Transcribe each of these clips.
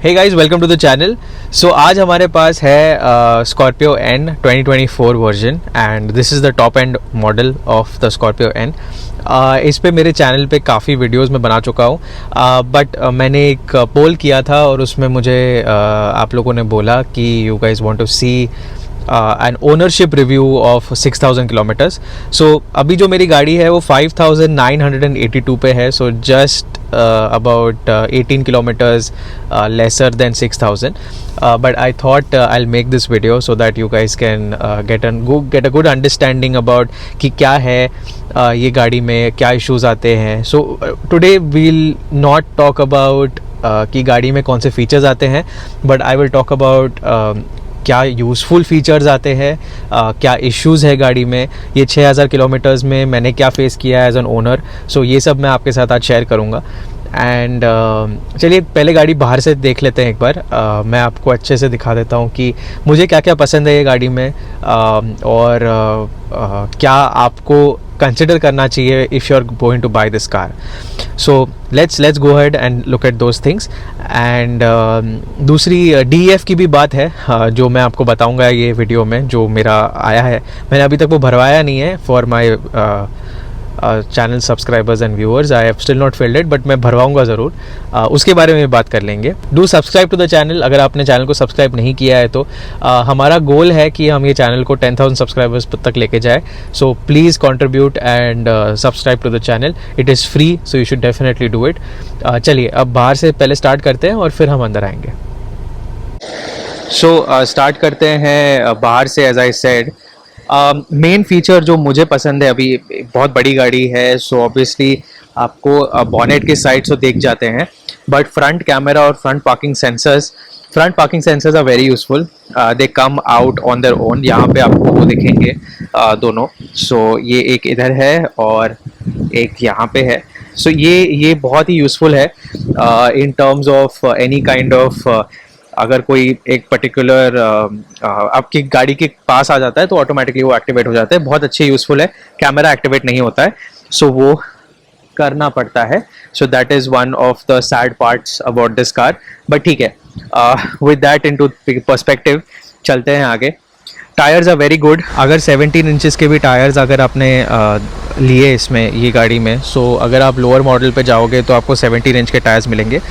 Hey guys, welcome to the channel. So आज हमारे पास है Scorpio N 2024 version and this is the top end model of the Scorpio N. इस पे मेरे चैनल पे काफ़ी वीडियोस में बना चुका हूँ, बट मैंने एक पोल किया था और उसमें मुझे आप लोगों ने बोला कि you guys want to see an ownership review of 6000 kilometers. So अभी जो मेरी गाड़ी है वो 5982 पे है, so just about 18 kilometers lesser than 6000, but I thought I'll make this video so that you guys can get a good understanding about कि क्या है ये गाड़ी में क्या issues आते हैं। So today we'll not talk about कि गाड़ी में कौन से features आते हैं, but I will talk about क्या यूज़फुल फीचर्स आते हैं, क्या इश्यूज़ है गाड़ी में, ये 6000 किलोमीटर्स में मैंने क्या फ़ेस किया है एज एन ओनर। सो ये सब मैं आपके साथ आज शेयर करूँगा। एंड चलिए पहले गाड़ी बाहर से देख लेते हैं एक बार। मैं आपको अच्छे से दिखा देता हूँ कि मुझे क्या क्या पसंद है ये गाड़ी में, और क्या आपको कंसिडर करना चाहिए if you are going to buy this car. So let's go ahead and look at those things. And दूसरी DEF की भी बात है, जो मैं आपको बताऊंगा ये वीडियो में, जो मेरा आया है। मैंने अभी तक वो भरवाया नहीं है for my channel subscribers and viewers. I have still not filled it, but मैं भरवाऊंगा ज़रूर। उसके बारे में बात कर लेंगे। Do subscribe to the channel अगर आपने चैनल को सब्सक्राइब नहीं किया है तो। हमारा गोल है कि हम ये चैनल को 10,000 सब्सक्राइबर्स तक लेके जाए। So please contribute and subscribe to the channel. It is free, so you should definitely do it. चलिए अब बाहर से पहले स्टार्ट करते हैं और फिर हम अंदर आएंगे। सो स्टार्ट करते हैं बाहर से। As I said, main feature जो मुझे पसंद है, अभी बहुत बड़ी गाड़ी है सो ऑब्वियसली आपको बॉनेट के साइड से देख जाते हैं, बट फ्रंट कैमरा और front parking sensors are very useful. They come out on their own. यहाँ पे आपको वो दिखेंगे दोनों। सो ये एक इधर है और एक यहाँ पे है। सो ये बहुत ही यूजफुल है in terms of any kind of अगर कोई एक पर्टिकुलर आपकी गाड़ी के पास आ जाता है तो ऑटोमेटिकली वो एक्टिवेट हो जाता है। बहुत अच्छे यूजफुल है। कैमरा एक्टिवेट नहीं होता है, सो वो करना पड़ता है। So that is one of the sad parts about this car, but ठीक है। विद दैट इनटू पर्सपेक्टिव चलते हैं आगे। Tyres are very good. अगर 17 इंचेस के भी टायर्स अगर आपने लिए इसमें ये गाड़ी में, सो अगर आप लोअर मॉडल पे जाओगे तो आपको 17 इंच के टायर्स मिलेंगे,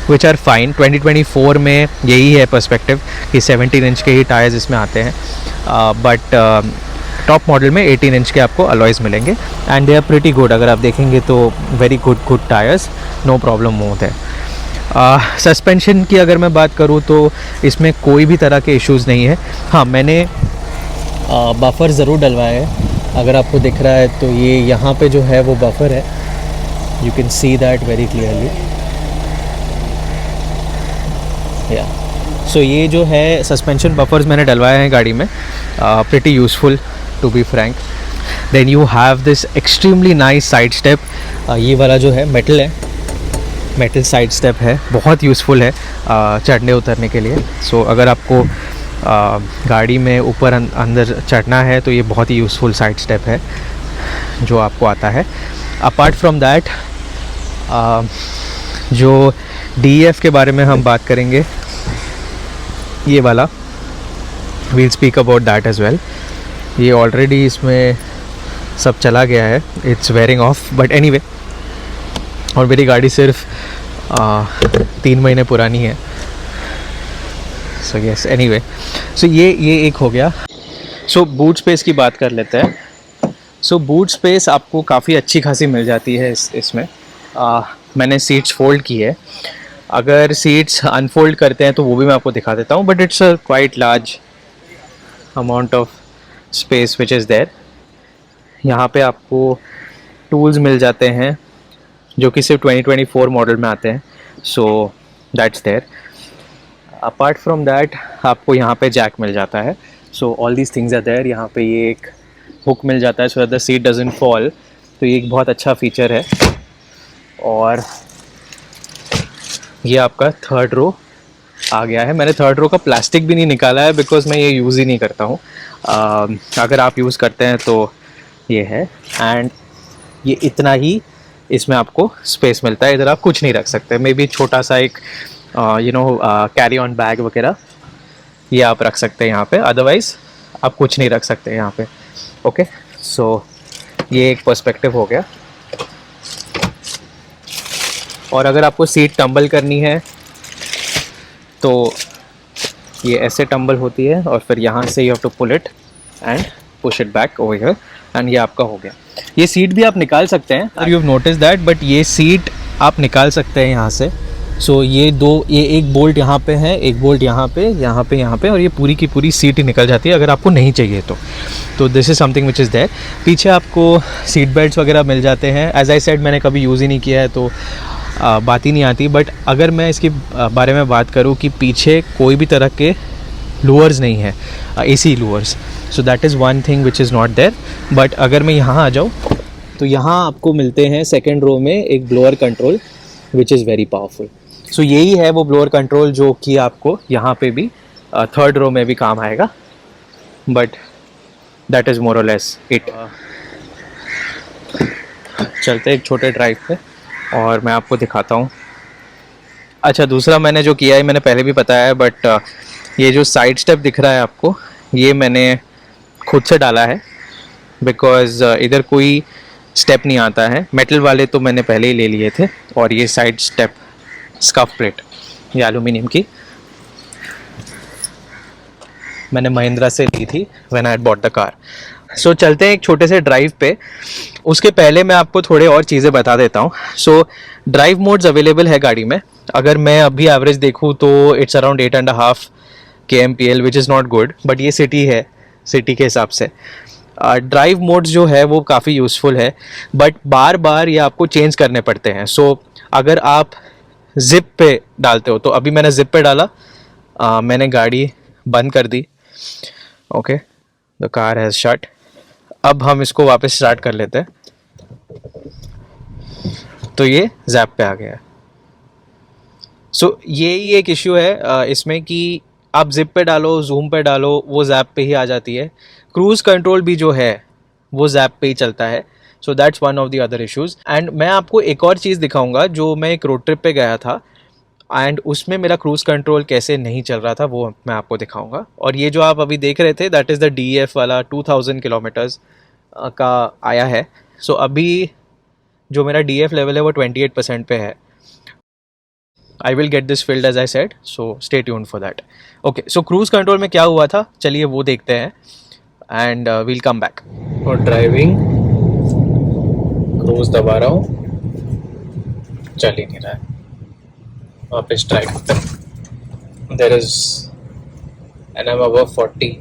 विच आर फाइन। 2024 में यही है पर्सपेक्टिव कि 17 इंच के ही टायर्स इसमें आते हैं, बट टॉप मॉडल में 18 इंच के आपको अलॉयज़ मिलेंगे and they are pretty good. अगर आप देखेंगे तो very good tyres, no problem होता है। सस्पेंशन की अगर मैं बात करूँ तो इसमें कोई भी तरह के इश्यूज़ नहीं है। हाँ, मैंने बफर ज़रूर डलवाया है। अगर आपको दिख रहा है तो ये यहाँ पे जो है वो बफर है, you can see that very clearly. या सो ये जो है सस्पेंशन बफर्स मैंने डलवाए हैं गाड़ी में, pretty useful to be frank. Then you have this extremely nice side step. ये वाला जो है मेटल साइड स्टेप है, बहुत यूज़फुल है चढ़ने उतरने के लिए। सो अगर आपको गाड़ी में ऊपर अंदर चढ़ना है तो ये बहुत ही यूज़फुल साइड स्टेप है जो आपको आता है। अपार्ट फ्रॉम दैट जो DEF के बारे में हम बात करेंगे, ये वाला we'll speak about that as well. ये ऑलरेडी इसमें सब चला गया है, it's wearing off, but anyway. और मेरी गाड़ी सिर्फ 3 महीने पुरानी है। So yes, anyway. सो ये एक हो गया। सो बूट स्पेस की बात कर लेते हैं। सो बूट स्पेस आपको काफ़ी अच्छी खासी मिल जाती है इसमें। मैंने सीट्स फोल्ड की है। अगर सीट्स अनफोल्ड करते हैं तो वो भी मैं आपको दिखा देता हूँ, but it's a quite large amount of space which is there. यहाँ पे आपको टूल्स मिल जाते हैं जो कि सिर्फ 2024 मॉडल में आते हैं। So that's there. Apart from that आपको यहाँ पे जैक मिल जाता है। So all these things are there. यहाँ पे ये एक हुक मिल जाता है so that the seat doesn't fall, तो ये एक बहुत अच्छा फीचर है। और ये आपका थर्ड रो आ गया है। मैंने थर्ड रो का प्लास्टिक भी नहीं निकाला है बिकॉज मैं ये यूज़ ही नहीं करता हूँ। अगर आप यूज़ करते हैं तो ये है। एंड ये इतना ही इसमें आपको स्पेस मिलता है। इधर आप कुछ नहीं रख सकते। मे बी छोटा सा एक कैरी ऑन बैग वगैरह ये आप रख सकते हैं यहाँ पे, अदरवाइज आप कुछ नहीं रख सकते यहाँ पे। ओके, सो ये एक पर्सपेक्टिव हो गया। और अगर आपको सीट टम्बल करनी है तो ये ऐसे टम्बल होती है और फिर यहाँ से you have to pull it and push it back over here and ये आपका हो गया। ये सीट भी आप निकाल सकते हैं, you have notice that, but ये सीट आप निकाल सकते हैं यहाँ से। सो ये एक बोल्ट यहाँ पे है, एक बोल्ट यहाँ पे और ये पूरी की पूरी सीट ही निकल जाती है अगर आपको नहीं चाहिए तो this is something which is there. पीछे आपको सीट बेल्ट्स वगैरह मिल जाते हैं। एज आई सेड मैंने कभी यूज़ ही नहीं किया है तो बात ही नहीं आती, बट अगर मैं इसके बारे में बात करूँ कि पीछे कोई भी तरह के लूअर्स नहीं है, AC louvers, so that is one thing which is not there. But अगर मैं यहाँ आ जाऊँ तो यहाँ आपको मिलते हैं सेकेंड रो में एक blower control which is very powerful. So यही है वो ब्लोअर कंट्रोल जो कि आपको यहाँ पे भी थर्ड रो में भी काम आएगा, बट दैट इज़ मोर और लेस इट। चलते एक छोटे ड्राइव पे और मैं आपको दिखाता हूँ। अच्छा, दूसरा मैंने जो किया है मैंने पहले भी बताया है, बट ये जो साइड स्टेप दिख रहा है आपको, ये मैंने खुद से डाला है बिकॉज इधर कोई स्टेप नहीं आता है। मेटल वाले तो मैंने पहले ही ले लिए थे, और ये साइड स्टेप स्कफ प्लेट ये एल्यूमिनियम की मैंने महिंद्रा से ली थी when I bought the car. So चलते हैं एक छोटे से ड्राइव पे। उसके पहले मैं आपको थोड़े और चीज़ें बता देता हूँ। सो ड्राइव मोड्स अवेलेबल है गाड़ी में। अगर मैं अभी एवरेज देखूँ तो it's around 8.5 kmpl which is not good, but ये सिटी है, सिटी के हिसाब से ड्राइव मोड्स जो है वो काफ़ी यूज़फुल है, बट बार बार ये आपको चेंज करने पड़ते हैं। सो अगर आप जिप पे डालते हो, तो अभी मैंने जिप पे डाला, मैंने गाड़ी बंद कर दी। Okay, the car has shut. अब हम इसको वापस स्टार्ट कर लेते हैं, तो ये जैप पे आ गया है। सो यही एक इश्यू है इसमें कि आप जिप पे डालो, जूम पे डालो, वो जैप पे ही आ जाती है। क्रूज़ कंट्रोल भी जो है वो जैप पे ही चलता है। So that's one of the other issues. And मैं आपको एक और चीज़ दिखाऊंगा, जो मैं एक रोड ट्रिप पे गया था एंड उसमें मेरा क्रूज़ कंट्रोल कैसे नहीं चल रहा था वो मैं आपको दिखाऊंगा। और ये जो आप अभी देख रहे थे दैट इज़ द DEF वाला 2000 किलोमीटर्स का आया है। सो अभी जो मेरा DEF लेवल है वो 28% पे है। I will get this filled as I said, so stay tuned for that. Okay, so cruise control में क्या हुआ था, चलिए वो देखते हैं and we'll come back. और ड्राइविंग क्रूज दबा रहा हूँ, चल ही नहीं रहा है, वापस ट्राई करते हैं। There is and I'm above 40,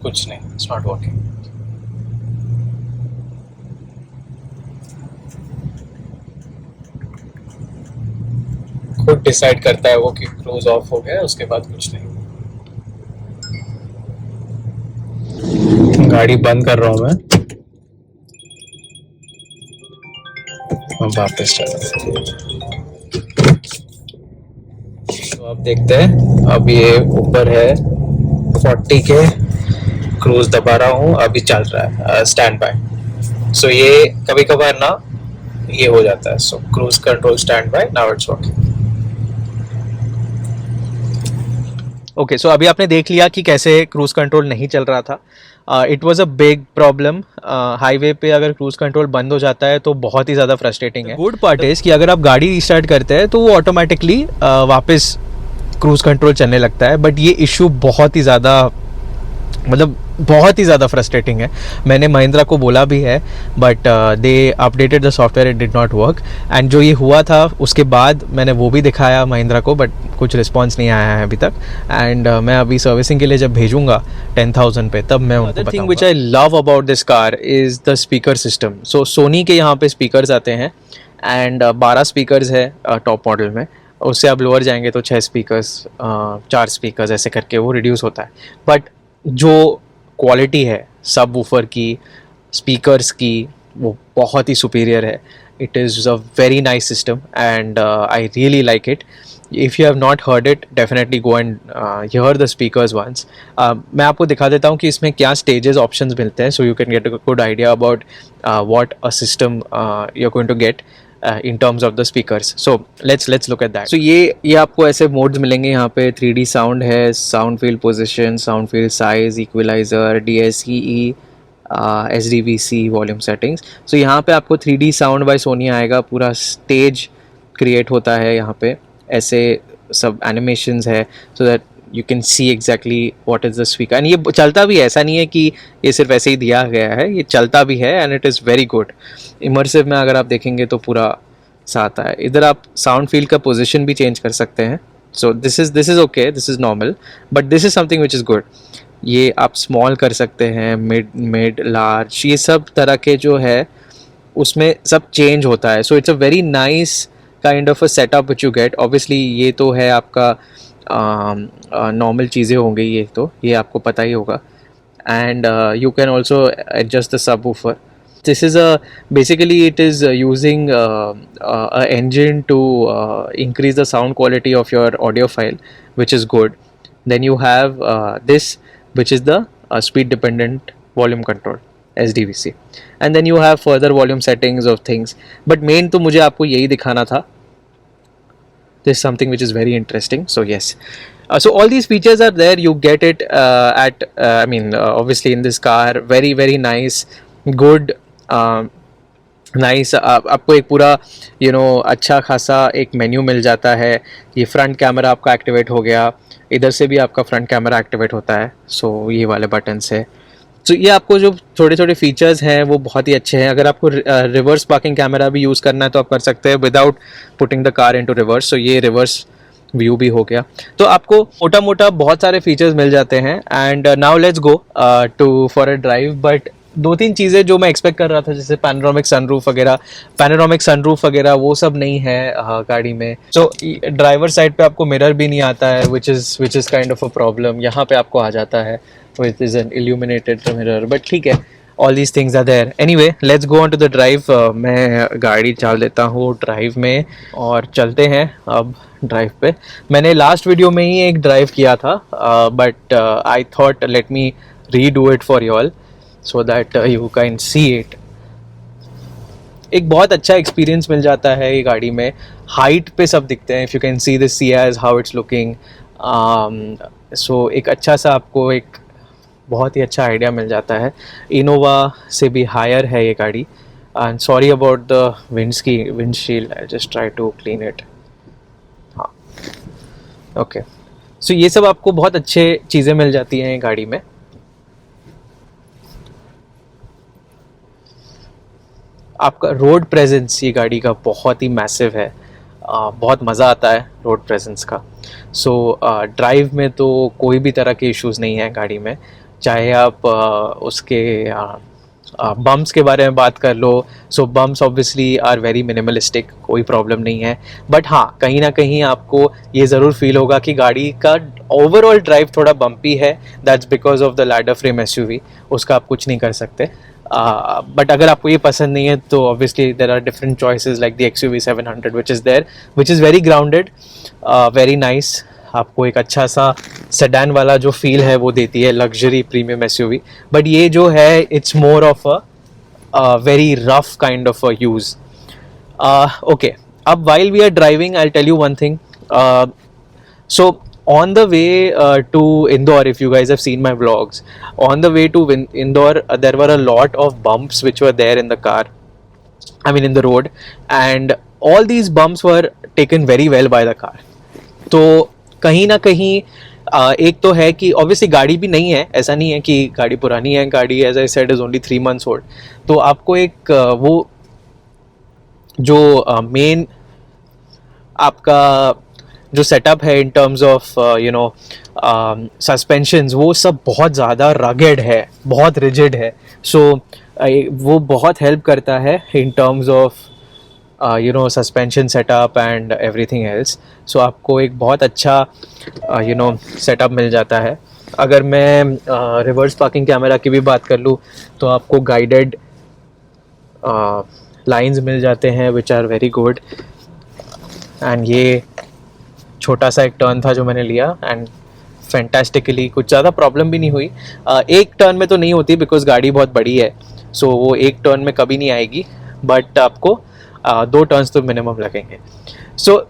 कुछ नहीं, it's not working. खुद डिसाइड करता है वो कि क्रूज ऑफ हो गया, उसके बाद कुछ नहीं। गाड़ी बंद कर रहा हूँ मैं, वापस तो आप देखते हैं अब ये ऊपर है 40 के, क्रूज दबा रहा हूँ, अभी चल रहा है स्टैंड बाय। सो ये कभी कभार ना ये हो जाता है। So cruise control stand by, now it's working. Okay, so अभी आपने देख लिया कि कैसे क्रूज कंट्रोल नहीं चल रहा था। It was a big problem. Highway पे अगर क्रूज कंट्रोल बंद हो जाता है तो बहुत ही ज़्यादा फ्रस्ट्रेटिंग है। गुड पार्ट इज़ कि अगर आप गाड़ी रिस्टार्ट करते हैं तो वो ऑटोमेटिकली वापस क्रूज कंट्रोल चलने लगता है, बट ये इशू बहुत ही ज़्यादा, मतलब बहुत ही ज़्यादा फ्रस्ट्रेटिंग है। मैंने महिंद्रा को बोला भी है, but they updated the software, it did not work. And जो ये हुआ था उसके बाद मैंने वो भी दिखाया महिंद्रा को, बट कुछ रिस्पॉन्स नहीं आया है अभी तक। एंड मैं अभी सर्विसिंग के लिए जब भेजूंगा 10,000 पे, तब मैं उनको बताऊंगा। Thing which I love about this car is the speaker system. So Sony के यहाँ पे स्पीकर्स आते हैं एंड 12 स्पीकर्स है टॉप मॉडल में। उससे आप लोअर जाएंगे तो 6 स्पीकर्स, 4 स्पीकर्स, ऐसे करके वो रिड्यूस होता है। बट जो क्वालिटी है सब वूफर की, स्पीकर्स की, वो बहुत ही सुपीरियर है। It is a very nice system and I really like it. If you have not heard it, definitely go and hear the speakers once. मैं आपको दिखा देता हूँ कि इसमें क्या स्टेजेस ऑप्शंस मिलते हैं, so you can get a good idea about what a system you are going to get in terms of the speakers. So let's look at that. So ये आपको ऐसे modes मिलेंगे यहाँ पे. 3D sound है, sound field position, sound field size, equalizer, DSEE, SDVC, volume settings. So यहाँ पे आपको 3D sound by Sony आएगा. पूरा stage create होता है यहाँ पे, ऐसे सब animations है, so that you can see exactly what is the speaker. And ये चलता भी है, ऐसा नहीं है कि ये सिर्फ ऐसे ही दिया गया है, ये चलता भी है and it is very good. Immersive में अगर आप देखेंगे तो पूरा साथ है. इधर आप साउंड फील्ड का पोजीशन भी चेंज कर सकते हैं. So this is okay, this is normal, but this is something which is good. ये आप स्मॉल कर सकते हैं, मिड लार्ज, ये सब तरह के जो है उसमें सब चेंज होता है. So it's a very nice kind of a setup which you get. Obviously ये तो है आपका नॉर्मल चीज़ें होंगी, ये आपको पता ही होगा. And you can also adjust the subwoofer. This is basically it is using a engine to increase the sound quality of your audio file, which is good. Then you have this, which is the speed dependent volume control, SDVC, and then you have further volume settings of things. But main तो मुझे आपको यही दिखाना था. This is something which is very interesting. So yes. So all these features are there. You get it at obviously in this car. Very very nice, good. Nice. आपको एक पूरा अच्छा खासा एक मेन्यू मिल जाता है. ये फ्रंट कैमरा आपका एक्टिवेट हो गया, इधर से भी आपका फ्रंट कैमरा एक्टिवेट होता है. सो ये वाले बटन से. तो ये आपको जो छोटे छोटे फीचर्स हैं वो बहुत ही अच्छे हैं. अगर आपको रिवर्स पार्किंग कैमरा भी यूज़ करना है तो आप कर सकते हैं without putting the car into reverse. So ये रिवर्स व्यू भी हो गया. तो आपको मोटा मोटा बहुत सारे फीचर्स मिल जाते हैं. And now let's go to for a drive. But 2-3 चीज़ें जो मैं एक्सपेक्ट कर रहा था, जैसे पैनोरामिक सनरूफ वगैरह वो सब नहीं है गाड़ी में. सो ड्राइवर साइड पे आपको मिरर भी नहीं आता है, which is kind of a problem. यहाँ पे आपको आ जाता है which is an illuminated mirror, but ठीक है, all these things are there. Anyway, let's go on to the drive. मैं गाड़ी चला देता हूँ ड्राइव में और चलते हैं अब ड्राइव पे. मैंने लास्ट वीडियो में ही एक ड्राइव किया था, but I thought let me redo it for you all, so that you can see it. एक बहुत अच्छा एक्सपीरियंस मिल जाता है ये गाड़ी में. हाइट पे सब दिखते हैं. If you can see this Ciaz how it's looking. So एक अच्छा सा आपको एक बहुत ही अच्छा आइडिया मिल जाता है. इनोवा से भी हायर है ये गाड़ी. And sorry about the windshield, I just try to clean it. हाँ, ओके. सो ये सब आपको बहुत अच्छे चीज़ें मिल जाती हैं गाड़ी में. आपका रोड प्रेजेंस ये गाड़ी का बहुत ही मैसिव है. बहुत मज़ा आता है रोड प्रेजेंस का. सो ड्राइव में तो कोई भी तरह के इश्यूज़ नहीं है गाड़ी में. चाहे आप उसके बम्प्स के बारे में बात कर लो. So bumps obviously are very minimalistic, कोई प्रॉब्लम नहीं है. बट हाँ, कहीं ना कहीं आपको ये ज़रूर फील होगा कि गाड़ी का ओवरऑल ड्राइव थोड़ा बम्पी है. That's because of the ladder frame SUV. उसका आप कुछ नहीं कर सकते. बट अगर आपको ये पसंद नहीं है तो obviously there are different choices like the XUV 700 which is there, which is very grounded, very nice. आपको एक अच्छा सा सेडान वाला जो फील है वो देती है, लग्जरी प्रीमियम SUV. बट ये जो है it's more of a very rough kind of a use. Okay, अब while we are driving I will tell you one thing. So on the way to Indore, if you guys have seen my vlogs, on the way to Indore, there were a lot of bumps which were there in the car, in the road, and all these bumps were taken very well by the car. तो कहीं ना कहीं एक तो है कि obviously गाड़ी भी नहीं है, ऐसा नहीं है कि गाड़ी पुरानी है. गाड़ी as I said is only 3 months old. तो आपको एक वो जो मेन आपका जो सेटअप है इन टर्म्स ऑफ सस्पेंशंस, वो सब बहुत ज़्यादा रगेड है, बहुत रिजिड है. सो वो बहुत हेल्प करता है in terms of suspension setup and everything else. So आपको एक बहुत अच्छा सेटअप मिल जाता है. अगर मैं रिवर्स पार्किंग कैमरा की भी बात कर लूँ तो आपको गाइडेड लाइंस मिल जाते हैं which are very good. And ये छोटा सा एक टर्न था जो मैंने लिया एंड फैंटास्टिकली कुछ ज़्यादा प्रॉब्लम भी नहीं हुई. एक टर्न में तो नहीं होती बिकॉज गाड़ी बहुत बड़ी है. सो वो एक टर्न में कभी नहीं आएगी. बट आपको 2 टर्न्स तो मिनिमम लगेंगे. सो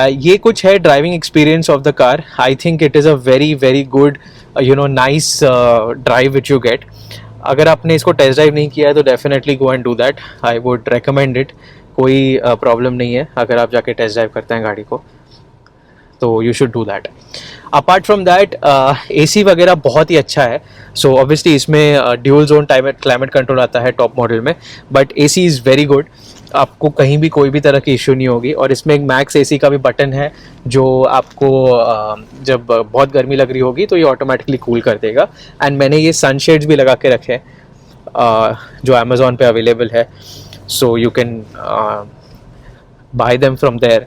ये कुछ है driving experience of the car. I think it is a very very good nice drive which you get. अगर आपने इसको टेस्ट ड्राइव नहीं किया है तो definitely go and do that. I would recommend it. कोई प्रॉब्लम नहीं है अगर आप जाके टेस्ट ड्राइव करते हैं गाड़ी को, तो you should do that. Apart from that AC वगैरह बहुत ही अच्छा है. सो ऑब्वियसली इसमें ड्यूल जोन क्लाइमेट कंट्रोल आता है टॉप मॉडल में, but AC is very good. आपको कहीं भी कोई भी तरह की इशू नहीं होगी. और इसमें एक मैक्स AC का भी बटन है जो आपको जब बहुत गर्मी लग रही होगी तो ये ऑटोमेटिकली कूल कर देगा. एंड मैंने ये सनशेड्स भी लगा के रखे हैं जो अमेज़ॉन पे अवेलेबल है. So you can buy them from there.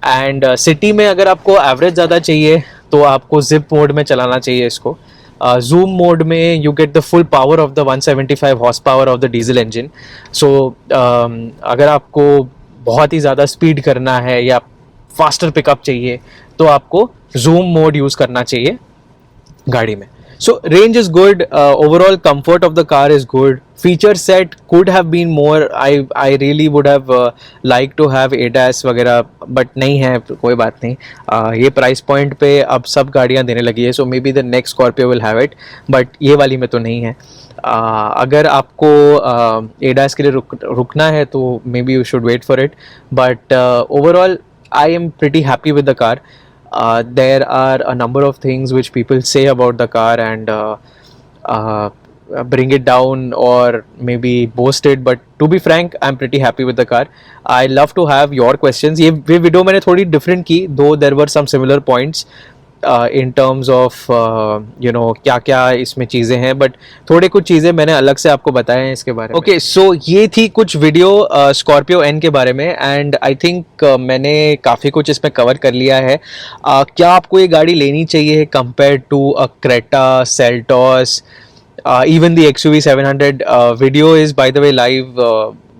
And city में अगर आपको एवरेज ज़्यादा चाहिए तो आपको जिप मोड में चलाना चाहिए इसको. जूम मोड में you get the full power of the 175 horsepower of the diesel engine. So अगर आपको बहुत ही ज़्यादा स्पीड करना है या फास्टर पिकअप चाहिए तो आपको जूम मोड यूज़ करना चाहिए गाड़ी में. So range is good, overall comfort of the car is good. Feature set could have been more. I really would have liked to have ADAS वगैरह, but नहीं है, कोई बात नहीं. ये प्राइस पॉइंट पे अब सब गाड़ियाँ देने लगी है, so maybe the next Scorpio will have it, but ये वाली में तो नहीं है. अगर आपको ADAS के लिए रुकना है तो maybe you should wait for it, but overall I am pretty happy with the car. There are a number of things which people say about the car and bring it down or maybe boast it, but to be frank I'm pretty happy with the car. I love to have your questions. ये video मैंने थोड़ी different की, though there were some similar points in terms of क्या क्या इसमें चीज़ें हैं, but थोड़े कुछ चीज़ें मैंने अलग से आपको बताए हैं इसके बारे में. ओके, सो ये थी कुछ वीडियो स्कॉर्पियो एन के बारे में एंड आई थिंक मैंने काफ़ी कुछ इसमें कवर कर लिया है. क्या आपको ये गाड़ी लेनी चाहिए compare to a Creta, Seltos, even the XUV 700? Video is by the way live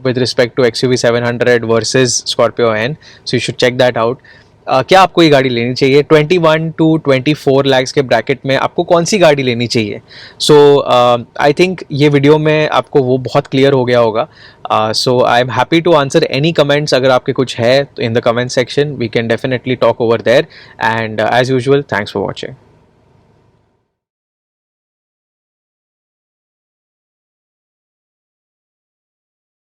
with respect to XUV 700 versus Scorpio N, so you should check that out. क्या आपको ये गाड़ी लेनी चाहिए 21 to 24 lakhs के ब्रैकेट में? आपको कौन सी गाड़ी लेनी चाहिए? सो आई थिंक ये वीडियो में आपको वो बहुत क्लियर हो गया होगा. So I am happy to answer any comments. अगर आपके कुछ है तो in the comment section we can definitely talk over there. And as usual, thanks for watching.